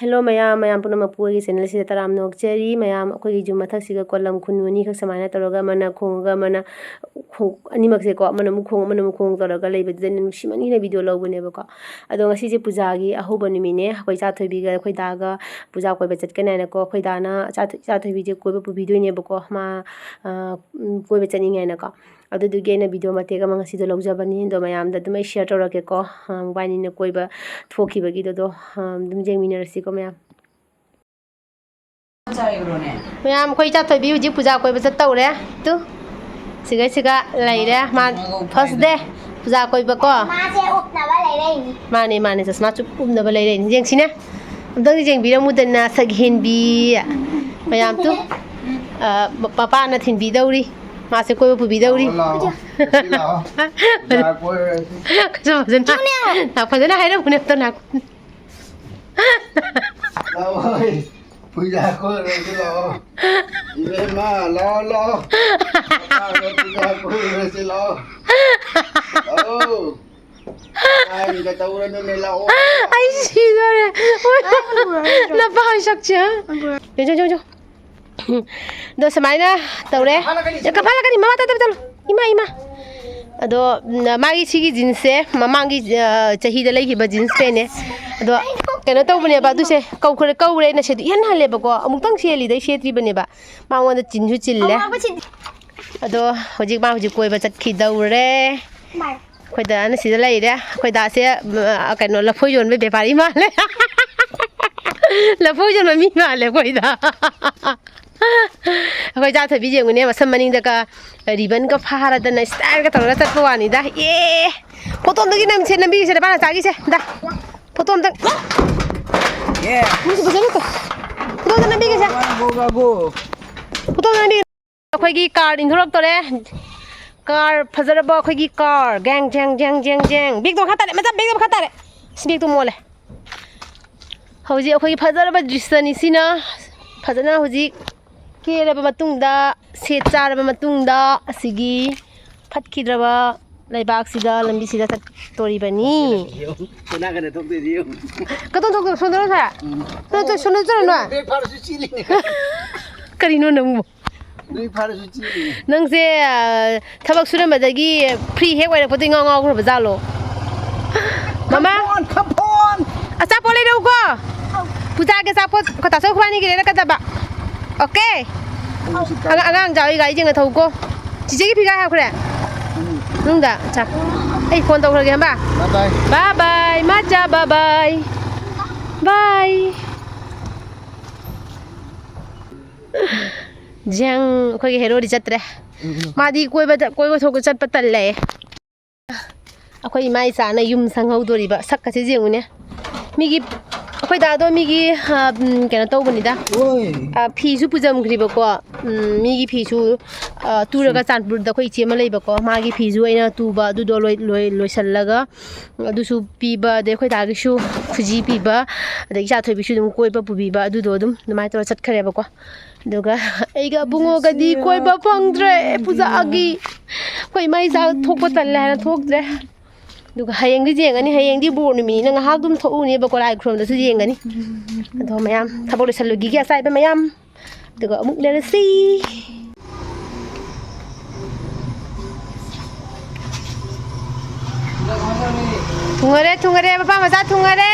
Hello mayam puna mapuagi channel sida taram nok cheri mayam akhoi gi jum mathak siga kolam khununi khak samana toroga mana khonga mana ani makse ko mana mukhong toroga leibe den nushimani na video lobune bako ado ngasi je puja gi ahoba numine akhoi cha thoibi ga akhoi daga puja koi bechat kana na ko akhoi dana cha thoibi je koi bu video ne bako ma koi bechat ni ngai na ko adu du ge na video mate ga ngasi do lojabani do mayam da dum share torake ko bani ne koi ba thoki bagi do dum jeng minerasi ko mayam koi cha thoibi ji puja koi bechat tawre tu siga laire ma first day puja koi ba ko ma se upna ba laire mane jasma chup upna ba laire jeng sine amdang jeng bi ramu dan na saghin bi mayam tu papa na thin bi dauri ma se koi bu bi dauri na phajana haira bune to na puja ko re lo ile ma lo puja ko re lo oh ai ga tawra ne la o ai si gore na ba sak cha jo do samaina tawre ka phala kani mama ta ta ima ado magi sigi jinse mamangi chahi da lei ba jeans pe ne ado kena tau bane ba du se kaure na se yan hale ba ko amuk tang se li dai se tri bane ba ma won da chin ju chil le ado hojik ba hojik koi ba chat khi daure khoi da na si da lai re khoi da se kano la phoi yon be bepari ma le la phoi yon ma mi ma le khoi da khoi ja thabi je ngune ma sam maning da ka ribbon ka phara da na style ka tora chat ko ani da e photo da gi nam se nambi se da ba ta gi se da photo da yeah ni se bajana ko photo da nambi ge se go photo da nambi khoi gi car in thorok tore car phajara khoi gi car gang jang big to khata re macha big to khata re big to mole hauji khoi gi phajara drisya ni sina phajana hauji keraba matungda se charaba matungda asigi phatkidraba laibak sida lambi sida tori bani sona kana thok de diu ka ton thok sonora sa to sono jara no de par su chili ne karino nangbo de par su chili nang se thabak suram badagi free hek wai rakpoti ngau khro bajalo mama kapon acha pole do ko puja ke sapot ko ta so khwani ke ka daba okay agang jawi gai jeng thau ko chije ki phiga ha khre nungda cha ai phone tau khre hamba bye macha bye jang khoi ge hero ri chatre madi koi ba thok chat patal le akhoi mai sa na yum sanghau dori ba sak ka che jengune migi akhoi da do migi kena tau bani da phi su pujam khri ba ko migi phi su turaga chanpur da khoi che ma lei ba ko magi phi ju aina tu ba du do loi sallaga adu su pi ba de khoi da gi su khuji pi ba da cha thoi bi su dum koi ba pu bi ba du do dum mai to chat khare ba ko duga eiga bungo ga di koi ba phangdre puja agi khoi mai sa thok pa tal la thok dre duga hayeng di jeng ani hayeng di bur ni mi na ha dum tho ni ba ko lai khrom da su jeng ani ado mayam thabok le salu gi ga sai ba mayam duga amuk le si thungare papa macha thungare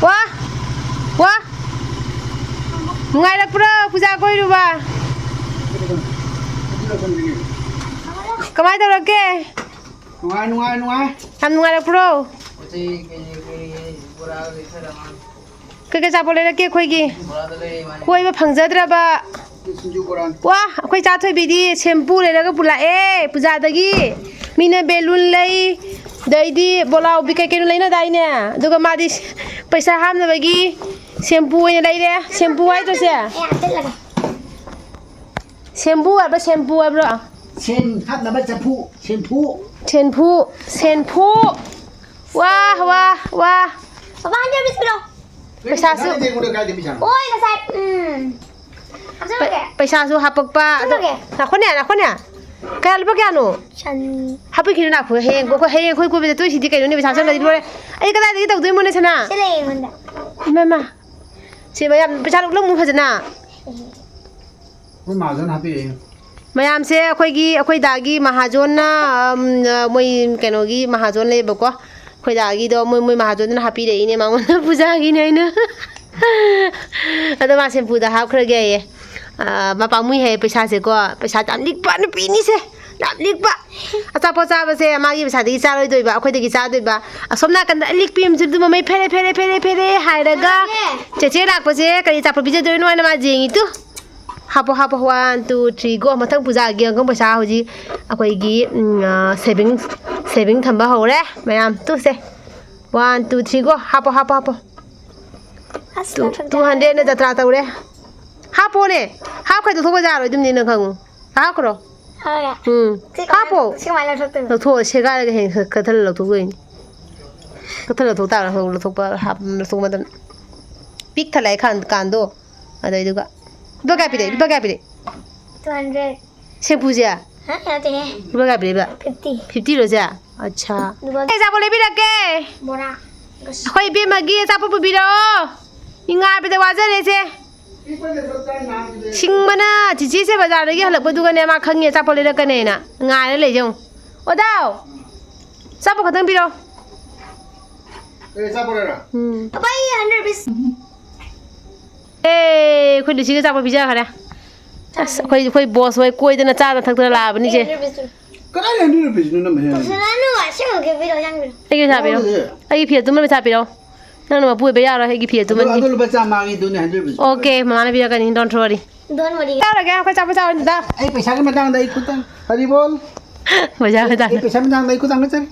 wa ngai la pura puja koi ru ba kamai ta rake nuai ham ngai la pura ke cha pole rake khoi gi khoi ba phangjadra ba wa khoi cha thoi bi di shampoo le ga pula e puja da gi mina balloon lai daidi bolau bi kai ken leina dai ne duga madi paisa ham na bagi shampoo ne dai re shampoo ai to se shampoo abra sen hat na ba shampoo wah Papa anda habis belum? paisa su Oi, kasar. ꯄꯩꯁꯥꯁꯨ ꯍꯥꯄꯛꯄ ꯅꯥꯈꯣꯅꯦ ꯀꯌꯥ ꯂꯨꯄꯥ ꯀꯌꯥꯅꯣ ꯍꯥꯞꯄꯤꯈꯤꯅꯣ ꯅꯥꯈꯣ ꯍꯌꯦꯡ ꯑꯩꯈꯣꯏ ꯀꯣꯏꯕ ꯆꯠꯇꯣꯏꯁꯤꯗꯤ ꯀꯩꯅꯣꯅꯦ ꯄꯩꯁꯥ ꯆꯪꯒꯗꯤ ꯂꯣꯏꯔꯦ ꯑꯩ ꯀꯗꯥꯏꯗꯒꯤ ꯇꯧꯗꯣꯏꯃꯣꯅꯦ ꯁꯅꯥ ꯏꯃꯥ ꯁꯤ ꯃꯌꯥꯝ ꯄꯩꯁꯥ ꯂꯨꯝꯃꯨ ꯐꯖꯅ ꯃꯥꯖꯣꯟ ꯍꯥꯞꯄꯤ ꯃꯌꯥꯝꯁꯦ ꯑꯩꯈꯣꯏ ꯗꯥꯒꯤ ꯃꯍꯥꯖꯣꯟꯅ ꯃꯣꯏ ꯀꯩꯅꯣꯒꯤ ꯃꯍꯥꯖꯣꯟ ꯂꯩꯌꯦꯕꯀꯣ ꯑꯩꯈꯣꯏ ꯗꯥꯒꯤꯗꯣ ꯃꯣꯏ ꯃꯍꯥꯖꯣꯟꯗꯨꯅ ꯍꯥꯞꯄꯤꯔꯛꯏꯅꯦ ꯃꯉꯣꯟꯗ ꯄꯨꯖꯥꯒꯤꯅꯦ ꯑꯩꯅ ꯑꯗꯣ ꯃꯥ ꯁꯦꯝꯄꯨꯗ ꯍꯥꯞꯈ꯭ꯔꯒꯦ ꯍꯥꯏꯌꯦ ꯃꯥ ꯄꯥꯝꯃꯨꯏ ꯍꯥꯏꯌꯦ ꯄꯩꯁꯥꯁꯦꯀꯣ ꯄꯩꯁꯥ ꯌꯥꯝ ꯂꯤꯛꯄ ꯅꯨꯄꯤꯅꯤꯁꯦ ꯌꯥꯝ ꯂꯤꯛꯄ ꯑꯆꯥꯄꯣꯠ ꯆꯥꯕꯁꯦ ꯃꯥꯒꯤ ꯄꯩꯁꯥꯗꯒꯤ ꯆꯥꯔꯣꯏꯗꯣꯏꯕ ꯑꯩꯈꯣꯏꯗꯒꯤ ꯆꯥꯗꯣꯏꯕ ꯑꯁꯣꯝ ꯅꯥꯀꯟꯗ ꯂꯤꯛꯄꯤ ꯑꯃꯁꯨ ꯃꯃꯩ ꯐꯦꯔꯦ ꯍꯥꯏꯔꯒ ꯆꯦꯆꯦ ꯂꯥꯛꯄꯁꯦ ꯀꯔꯤ ꯑꯆꯥꯄꯣꯠ ꯄꯤꯖꯗꯣꯏꯅꯣ ꯍꯥꯏꯅ ꯃꯥ ꯌꯦꯡꯉꯤ ꯇꯨ ꯍꯥꯞꯄꯣ 1 2 3 ꯒꯣ ꯃꯊꯪ ꯄꯨꯖꯥꯒꯤ ꯑꯪꯀꯪ ꯄꯩꯁꯥ ꯍꯧꯖꯤꯛ ꯑꯩꯈꯣꯏꯒꯤ ꯁꯦꯚꯤꯡ ꯊꯝꯕ ꯍꯧꯔꯦ ꯃꯌꯥꯝ ꯇꯨꯁꯦ 1 2 3 ꯒꯣ ꯍꯥꯞꯄꯣ 200ꯅ ꯖꯇ꯭ꯔꯥ ꯇꯧꯔꯦ ꯍꯥꯞꯄꯣꯅꯦ ꯍꯥꯞꯈ꯭ꯔꯗꯤ ꯂꯧꯊꯣꯛꯄ ꯌꯥꯔꯣꯏꯗꯨꯝꯅꯤ ꯅꯪ ꯈꯪꯉꯨ ꯍꯥꯞꯈ꯭ꯔꯣ ꯍꯥꯞꯄꯣ ꯂꯧꯊꯣꯛꯑ ꯁꯦꯒꯥꯏꯔꯒ ꯍꯌꯦꯡ ꯀꯠꯊꯜꯂ ꯂꯧꯊꯣꯛꯇꯣꯏꯅꯤ ꯀꯠꯊꯜꯂ ꯂꯧꯊꯣꯛ ꯇꯥꯔ ꯂꯧꯊꯣꯛꯄ ꯃꯇꯝ ꯄꯤꯛ ꯊꯜꯂꯛꯑꯦ ꯀꯥꯟꯗꯣ ꯑꯗꯩꯗꯨꯒ lupa kaya pilih 200 sempu sih lupa kaya pilih 50 loh sih acha siapa boleh bilang ke Bora kau ibu magi siapa pun bilang ingat pada wajar deh sih sing mana cici sih bazar lagi halak betul kan ya makan ya siapa boleh kan ya nak ngai le jong odau siapa kata bilang siapa boleh apa ini 100 bis ꯑꯩꯈꯣꯏ ꯂꯤꯁꯤꯒ ꯆꯥꯄ ꯄꯤꯖ ꯈꯔꯦ ꯑꯁ ꯑꯩꯈꯣꯏ ꯕꯣꯁ ꯍꯣꯏ ꯀꯣꯏꯗꯅ ꯆꯥꯗꯅ ꯊꯛꯇꯅ ꯂꯥꯛꯑꯕꯅꯤꯁꯦ ꯀꯗꯥꯏ 100 ꯔꯨꯄꯤꯁꯅꯣ ꯅꯝꯃꯦ ꯑꯩꯒꯤ ꯄꯩꯁꯥ ꯄꯤꯔꯣ ꯑꯩꯒꯤ ꯐꯤꯌꯠꯇꯨꯃ ꯄꯩꯁꯥ ꯄꯤꯔꯣ ꯅꯪꯅ ꯃꯄꯨ ꯑꯣꯏꯕ ꯌꯥꯔꯣꯏ ꯑꯩꯒꯤ ꯐꯤꯌꯠꯇꯨꯃ ꯑꯗꯨ ꯂꯨꯄꯥ 100ꯒꯤꯗꯨꯅꯦ 100 ꯔꯨꯄꯤꯁ ꯑꯣꯀꯦ ꯃꯃꯥꯅ ꯄꯤꯔꯛꯀꯅꯤ ꯗꯣꯟ ꯋꯥꯔꯤ ꯆꯥꯔꯒꯦ ꯑꯩꯈꯣꯏ ꯆꯥꯄ ꯆꯥꯔꯣꯏꯗ ꯑꯩ ꯄꯩꯁꯥꯒꯤ ꯃꯇꯥꯡꯗ ꯑꯩ ꯈꯨꯇꯪ ꯍꯔꯤꯕꯣꯜ ꯄꯩꯁꯥ ꯄꯩꯁꯥ ꯃꯇꯥꯡꯗ ꯑꯩ ꯈꯨꯇꯪ ꯆꯠ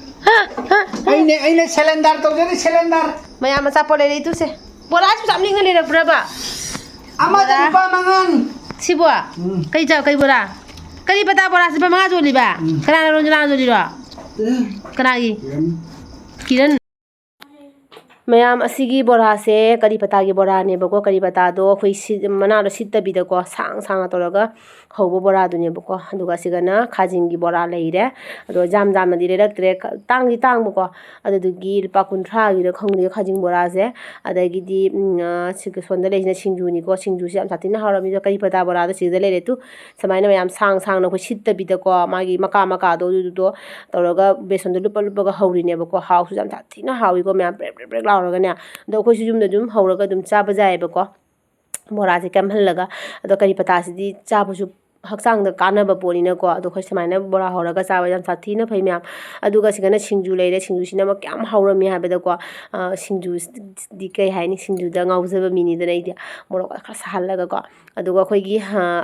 ꯑꯩꯅ ꯁꯦꯂꯦꯟꯗꯔ ꯇꯧꯖꯔꯤ ꯁꯦꯂꯦꯟꯗꯔ ꯃꯌꯥꯝ ꯑꯆꯥꯄꯣꯠ ꯂꯩꯔꯛꯏ ꯇꯨꯁꯦ ꯕꯣꯔꯥꯁꯨ ꯆꯥꯝꯅꯤꯡꯉ ꯂꯩꯔꯛꯄ꯭ꯔꯕ ꯑꯃꯗ ꯂꯨꯄꯥ 5 ꯁꯤꯕꯣ ꯀꯩ ꯕꯣꯔꯥ ꯀꯔꯤ ꯄꯇꯥ ꯕꯣꯔꯥ ꯂꯨꯄꯥ 5 ꯌꯣꯜꯂꯤꯕ ꯀꯅꯥꯅ ꯌꯣꯜꯂꯤꯔꯣ ꯀꯅꯥꯒꯤ ꯀꯤꯔꯟ ꯃꯌꯥꯝ ꯑꯁꯤꯒꯤ ꯕꯣꯔꯥꯁꯦ ꯀꯔꯤ ꯄꯇꯥꯒꯤ ꯕꯣꯔꯥꯅꯦꯕꯀꯣ ꯀꯔꯤ ꯄꯇꯥꯗꯣ ꯑꯩꯈꯣꯏ ꯃꯅꯥꯗꯣ ꯁꯤꯠꯇꯕꯤꯗꯀꯣ ꯁꯥꯡꯅ ꯇꯧꯔꯒ ꯍꯧꯕ ꯕꯣꯔꯥꯗꯨꯅꯦꯕꯀꯣ ꯑꯗꯨꯒ ꯑꯁꯤꯒꯅ ꯈꯥꯖꯤꯡꯒꯤ ꯕꯣꯔꯥ ꯂꯩꯔꯦ ꯑꯗꯣ ꯌꯥꯝꯅꯗꯤ ꯂꯩꯔꯛꯇ꯭ꯔꯦ ꯇꯥꯡꯕꯀꯣ ꯑꯗꯨꯗꯨꯒꯤ ꯂꯨꯄꯥ 50ꯒꯤꯔ ꯈꯪꯗꯦ ꯈꯥꯖꯤꯡ ꯕꯣꯔꯥꯁꯦ ꯑꯗꯒꯤꯗꯤ ꯁꯣꯟꯗ ꯂꯩꯁꯤꯅ ꯁꯤꯡꯖꯨꯅꯤꯀꯣ ꯁꯤꯡꯖꯨꯁꯦ ꯌꯥꯝ ꯁꯥꯊꯤꯅ ꯍꯥꯎꯔꯝꯃꯤꯗꯣ ꯀꯔꯤ ꯄꯇꯥ ꯕꯣꯔꯥꯗꯣ ꯁꯤꯗ ꯂꯩꯔꯦ ꯇꯨ ꯁꯨꯃꯥꯏꯅ ꯃꯌꯥꯝ ꯁꯥꯡꯅ ꯑꯩꯈꯣꯏ ꯁꯤꯠꯇꯕꯤꯗꯀꯣ ꯃꯥꯒꯤ ꯃꯀꯥꯗꯣ ꯑꯗꯨꯗꯣ ꯇꯧꯔꯒ ꯕꯦꯁꯣꯟꯗꯣ ꯂꯨꯞꯄꯒ ꯍꯧꯔꯤꯅꯦꯕꯀꯣ ꯍꯥꯎꯁꯨ ꯌꯥꯝ ꯁꯥꯊꯤꯅ ꯍꯥꯎꯏꯀꯣ ꯃꯌꯥꯝ ꯄ꯭ꯔꯦꯛ ꯂꯥꯎꯔꯒꯅꯦ ꯑꯗꯣ ꯑꯩꯈꯣꯏꯁꯨ ꯌꯨꯝꯗ ꯑꯗꯨꯝ ꯍꯧꯔꯒ ꯑꯗꯨꯝ ꯆꯥꯕ ꯌꯥꯏꯑꯕꯀꯣ ꯕꯣꯔꯥꯁꯦ ꯀꯦꯝꯍꯜꯂꯒ ꯑꯗꯣ ꯀꯔꯤ ꯄꯇꯥꯁꯤꯗꯤ ꯆꯥꯕꯁꯨ ꯍꯛꯆꯥꯡꯗ ꯀꯥꯟꯅꯕ ꯄꯣꯠꯅꯤꯅꯀꯣ ꯑꯗꯣ ꯑꯩꯈꯣꯏ ꯁꯨꯃꯥꯏꯅ ꯕꯣꯔꯥ ꯍꯧꯔꯒ ꯆꯥꯕ ꯌꯥꯝ ꯁꯥꯊꯤꯅ ꯐꯩ ꯃꯌꯥꯝ ꯑꯗꯨꯒ ꯁꯤꯒꯅ ꯁꯤꯡꯖꯨ ꯂꯩꯔꯦ ꯁꯤꯡꯖꯨꯁꯤꯅ ꯑꯃꯨꯛ ꯀꯌꯥꯝ ꯍꯧꯔꯝꯃꯤ ꯍꯥꯏꯕꯗꯀꯣ ꯁꯤꯡꯖꯨꯗꯤ ꯀꯩ ꯍꯥꯏꯅꯤ ꯁꯤꯡꯖꯨꯗ ꯉꯥꯎꯖꯕ ꯃꯤꯅꯤꯗꯅ ꯑꯩꯗꯤ ꯃꯣꯔꯣꯛ ꯈꯔ ꯁꯥꯍꯜꯂꯒꯀꯣ ꯑꯗꯨꯒ ꯑꯩꯈꯣꯏꯒꯤ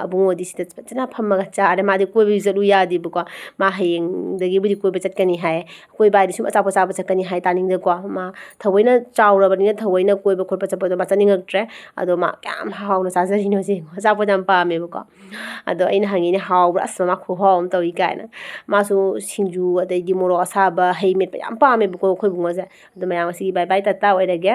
ꯑꯕꯨꯡꯉꯣꯗꯤ ꯁꯤꯗ ꯐꯖꯅ ꯐꯝꯃꯒ ꯆꯥꯔꯦ ꯃꯥꯗꯤ ꯀꯣꯏꯕꯁꯨ ꯆꯠꯂꯨ ꯌꯥꯗꯦꯕꯀꯣ ꯃꯥ ꯍꯌꯦꯡꯗꯒꯤꯕꯨꯗꯤ ꯀꯣꯏꯕ ꯆꯠꯀꯅꯤ ꯍꯥꯏ ꯀꯣꯏꯕ ꯍꯥꯏꯗꯤ ꯁꯨꯝ ꯑꯆꯥꯄꯣꯠ ꯆꯥꯕ ꯆꯠꯀꯅꯤ ꯍꯥꯏ ꯇꯥꯅꯤꯡꯗꯀꯣ ꯃꯥ ꯊꯑꯣꯏꯅ ꯆꯥꯎꯔꯕꯅꯤꯅ ꯊꯑꯣꯏꯅ ꯀꯣꯏꯕ ꯈꯣꯠꯄ ꯆꯠꯄꯗꯣ ꯃꯥ ꯆꯠꯅꯤꯡꯉꯛꯇ꯭ꯔꯦ ꯑꯗꯣ ꯃꯥ ꯀꯌꯥꯝ ꯍꯥꯎꯅ ꯆꯥꯖꯔꯤꯅꯣ ꯁꯤ ꯑꯆꯥꯄꯣꯠ ꯌꯥꯝ ꯄꯥꯝꯃꯦꯕꯀꯣ ꯑꯗꯣ ꯑꯩꯅ ꯍꯪꯉꯤꯅꯦ ꯍꯥꯎꯕ꯭ꯔꯥ ꯑꯁ ꯃꯥ ꯈꯨꯍꯥꯎ ꯑꯃ ꯇꯧꯏ ꯀꯥꯏꯅ ꯃꯥꯁꯨ ꯁꯤꯡꯖꯨ ꯑꯗꯩꯗꯤ ꯃꯣꯔꯣꯛ ꯑꯁꯥꯕ ꯍꯩ ꯃꯦꯠꯄ ꯌꯥꯝ ꯄꯥꯝꯃꯦꯕꯀꯣ ꯑꯩꯈꯣꯏ ꯕꯨꯡꯉꯣꯁꯦ ꯑꯗꯣ ꯃꯌꯥꯝ ꯉꯁꯤꯒꯤ ꯕꯥꯏ ꯕꯥꯏ ꯇꯇꯥ ꯑꯣꯏꯔꯒꯦ